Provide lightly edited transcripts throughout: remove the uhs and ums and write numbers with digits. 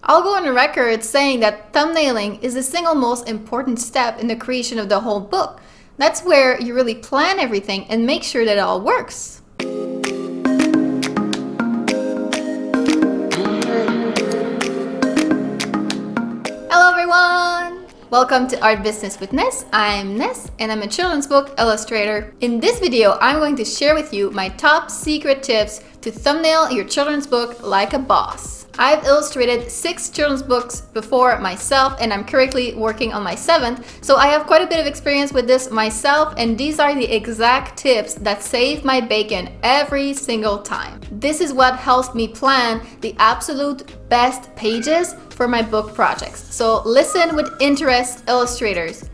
I'll go on the record saying that thumbnailing is the single most important step in the creation of the whole book. That's where you really plan everything and make sure that it all works. Hello everyone! Welcome to Art Business with Ness. I'm Ness and I'm a children's book illustrator. In this video, I'm going to share with you my top secret tips to thumbnail your children's book like a boss. I've illustrated 6 children's books before myself and I'm currently working on my 7th, so I have quite a bit of experience with this myself, and these are the exact tips that save my bacon every single time. This is what helps me plan the absolute best pages for my book projects. So listen with interest, illustrators.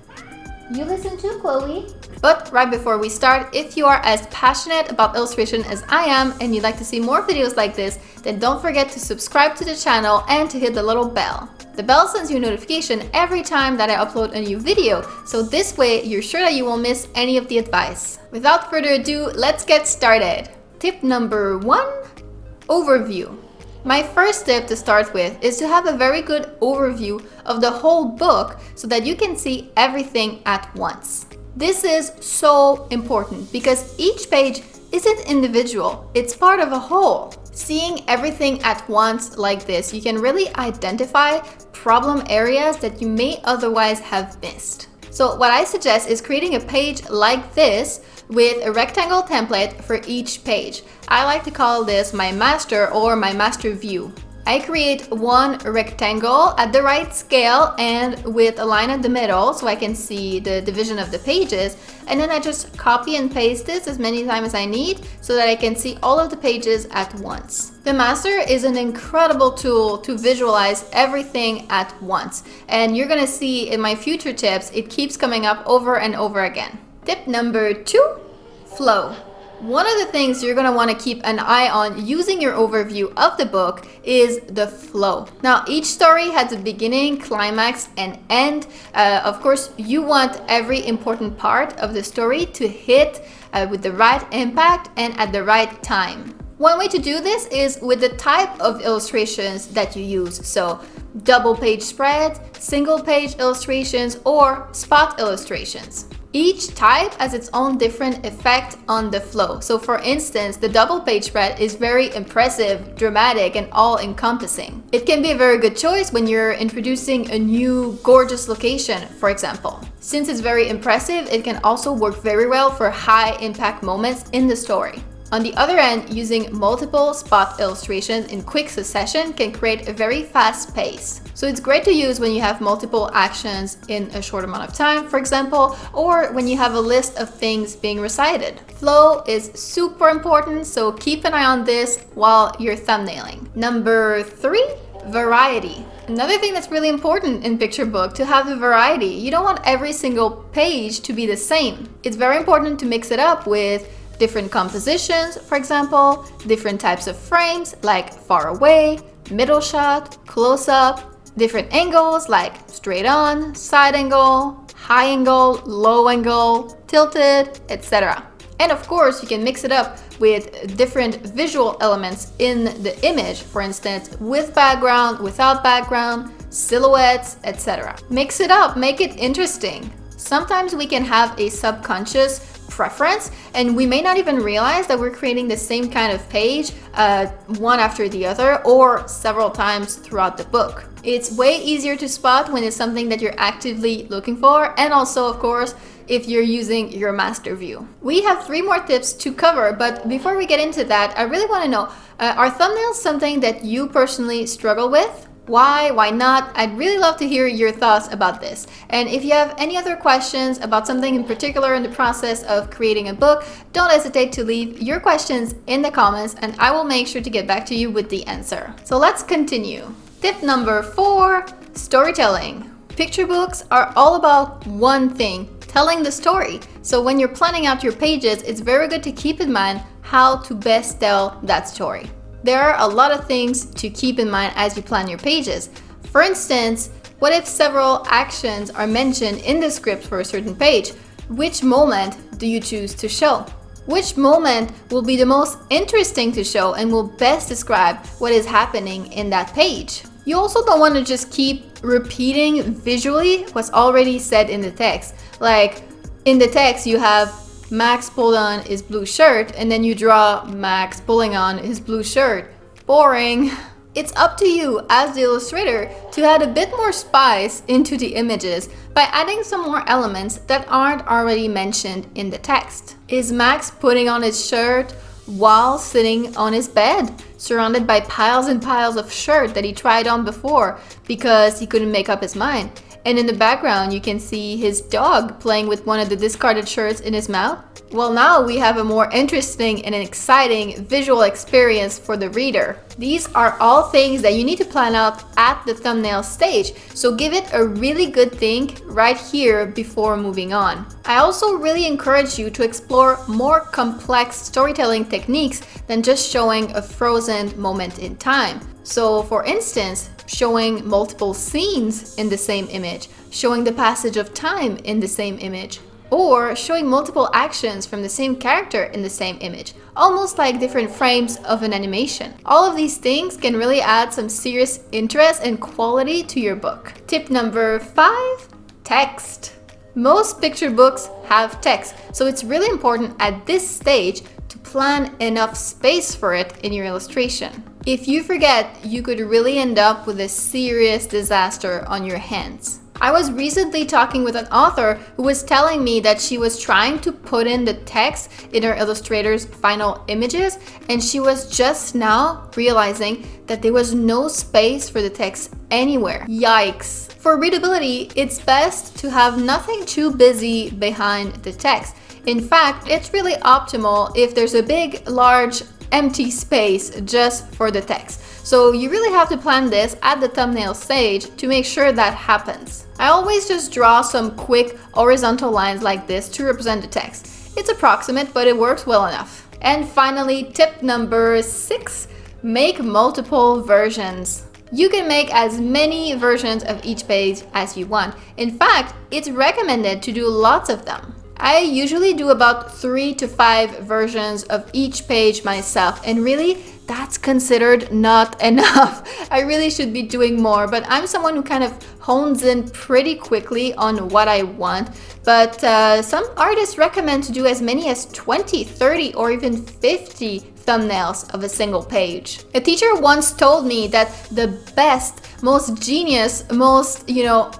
You listen too, Chloe. But right before we start, if you are as passionate about illustration as I am and you'd like to see more videos like this, then don't forget to subscribe to the channel and to hit the little bell. The bell sends you a notification every time that I upload a new video, so this way you're sure that you won't miss any of the advice. Without further ado, let's get started. Tip number 1, overview. My first tip to start with is to have a very good overview of the whole book so that you can see everything at once. This is so important because each page isn't individual, it's part of a whole. Seeing everything at once like this, you can really identify problem areas that you may otherwise have missed. So what I suggest is creating a page like this with a rectangle template for each page. I like to call this my master or my master view. I create one rectangle at the right scale and with a line at the middle so I can see the division of the pages, and then I just copy and paste this as many times as I need so that I can see all of the pages at once. The master is an incredible tool to visualize everything at once, and you're gonna see in my future tips it keeps coming up over and over again. Tip number 2, flow. One of the things you're going to want to keep an eye on using your overview of the book is the flow. Now, each story has a beginning, climax, and end. Of course, you want every important part of the story to hit with the right impact and at the right time. One way to do this is with the type of illustrations that you use. So, double page spreads, single page illustrations, or spot illustrations. Each type has its own different effect on the flow. So for instance, the double page spread is very impressive, dramatic, and all-encompassing. It can be a very good choice when you're introducing a new gorgeous location, for example. Since it's very impressive, it can also work very well for high-impact moments in the story. On the other end, using multiple spot illustrations in quick succession can create a very fast pace. So it's great to use when you have multiple actions in a short amount of time, for example, or when you have a list of things being recited. Flow is super important, so keep an eye on this while you're thumbnailing. Number 3, variety. Another thing that's really important in picture book, to have the variety. You don't want every single page to be the same. It's very important to mix it up with different compositions, for example, different types of frames like far away, middle shot, close up, different angles like straight on, side angle, high angle, low angle, tilted, etc. And of course, you can mix it up with different visual elements in the image, for instance, with background, without background, silhouettes, etc. Mix it up, make it interesting. Sometimes we can have a subconscious preference and we may not even realize that we're creating the same kind of page one after the other or several times throughout the book. It's way easier to spot when it's something that you're actively looking for, and also of course if you're using your master view. We have 3 more tips to cover, but before we get into that, I really want to know, are thumbnails something that you personally struggle with? Why not? I'd really love to hear your thoughts about this. And if you have any other questions about something in particular in the process of creating a book, don't hesitate to leave your questions in the comments and I will make sure to get back to you with the answer. So let's continue. Tip number 4, storytelling. Picture books are all about one thing, telling the story. So when you're planning out your pages, it's very good to keep in mind how to best tell that story. There are a lot of things to keep in mind as you plan your pages. For instance, what if several actions are mentioned in the script for a certain page? Which moment do you choose to show? Which moment will be the most interesting to show and will best describe what is happening in that page? You also don't want to just keep repeating visually what's already said in the text. Like in the text, you have Max pulled on his blue shirt, and then you draw Max pulling on his blue shirt. Boring. It's up to you as the illustrator to add a bit more spice into the images by adding some more elements that aren't already mentioned in the text. Is Max putting on his shirt while sitting on his bed, surrounded by piles and piles of shirt that he tried on before because he couldn't make up his mind? And in the background, you can see his dog playing with one of the discarded shirts in his mouth. Well, now we have a more interesting and an exciting visual experience for the reader. These are all things that you need to plan out at the thumbnail stage, so give it a really good think right here before moving on. I also really encourage you to explore more complex storytelling techniques than just showing a frozen moment in time. So for instance, showing multiple scenes in the same image, showing the passage of time in the same image, or showing multiple actions from the same character in the same image, almost like different frames of an animation. All of these things can really add some serious interest and quality to your book. Tip number 5, text. Most picture books have text, so it's really important at this stage to plan enough space for it in your illustration. If you forget, you could really end up with a serious disaster on your hands. I was recently talking with an author who was telling me that she was trying to put in the text in her illustrator's final images, and she was just now realizing that there was no space for the text anywhere. Yikes! For readability, it's best to have nothing too busy behind the text. In fact, it's really optimal if there's a big, large, empty space just for the text. So you really have to plan this at the thumbnail stage to make sure that happens. I always just draw some quick horizontal lines like this to represent the text. It's approximate, but it works well enough. And finally, tip number 6, make multiple versions. You can make as many versions of each page as you want. In fact, it's recommended to do lots of them. I usually do about 3 to 5 versions of each page myself, and really, that's considered not enough. I really should be doing more, but I'm someone who kind of hones in pretty quickly on what I want. But some artists recommend to do as many as 20, 30, or even 50 thumbnails of a single page. A teacher once told me that the best, most genius, most,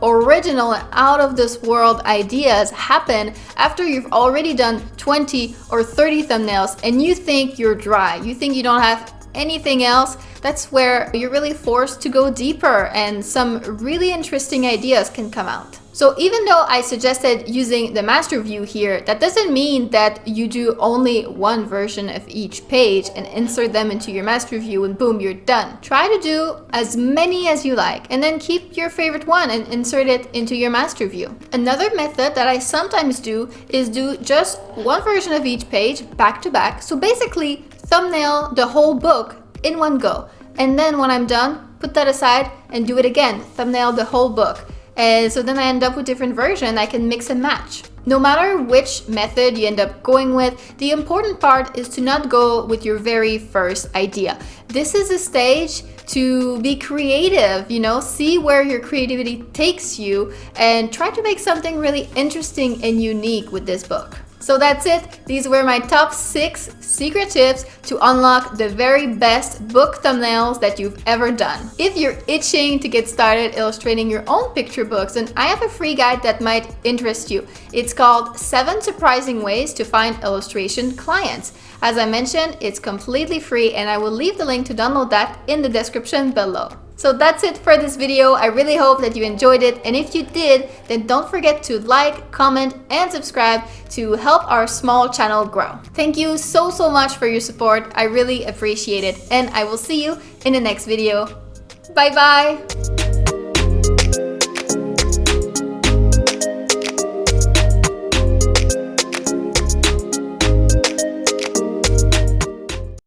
original and out of this world ideas happen after you've already done 20 or 30 thumbnails and you think you're dry. You think you don't have anything else. That's where you're really forced to go deeper and some really interesting ideas can come out. So even though I suggested using the master view here, that doesn't mean that you do only one version of each page and insert them into your master view and boom, you're done. Try to do as many as you like and then keep your favorite one and insert it into your master view. Another method that I sometimes do is do just one version of each page back to back. So basically thumbnail the whole book in one go. And then when I'm done, put that aside and do it again, thumbnail the whole book. And so then I end up with different versions. I can mix and match. No matter which method you end up going with, the important part is to not go with your very first idea. This is a stage to be creative, see where your creativity takes you and try to make something really interesting and unique with this book. So that's it. These were my top 6 secret tips to unlock the very best book thumbnails that you've ever done. If you're itching to get started illustrating your own picture books, then I have a free guide that might interest you. It's called 7 Surprising Ways to Find Illustration Clients. As I mentioned, it's completely free and I will leave the link to download that in the description below. So that's it for this video. I really hope that you enjoyed it, and if you did, then don't forget to like, comment, and subscribe to help our small channel grow. Thank you so much for your support. I really appreciate it, and I will see you in the next video. Bye bye!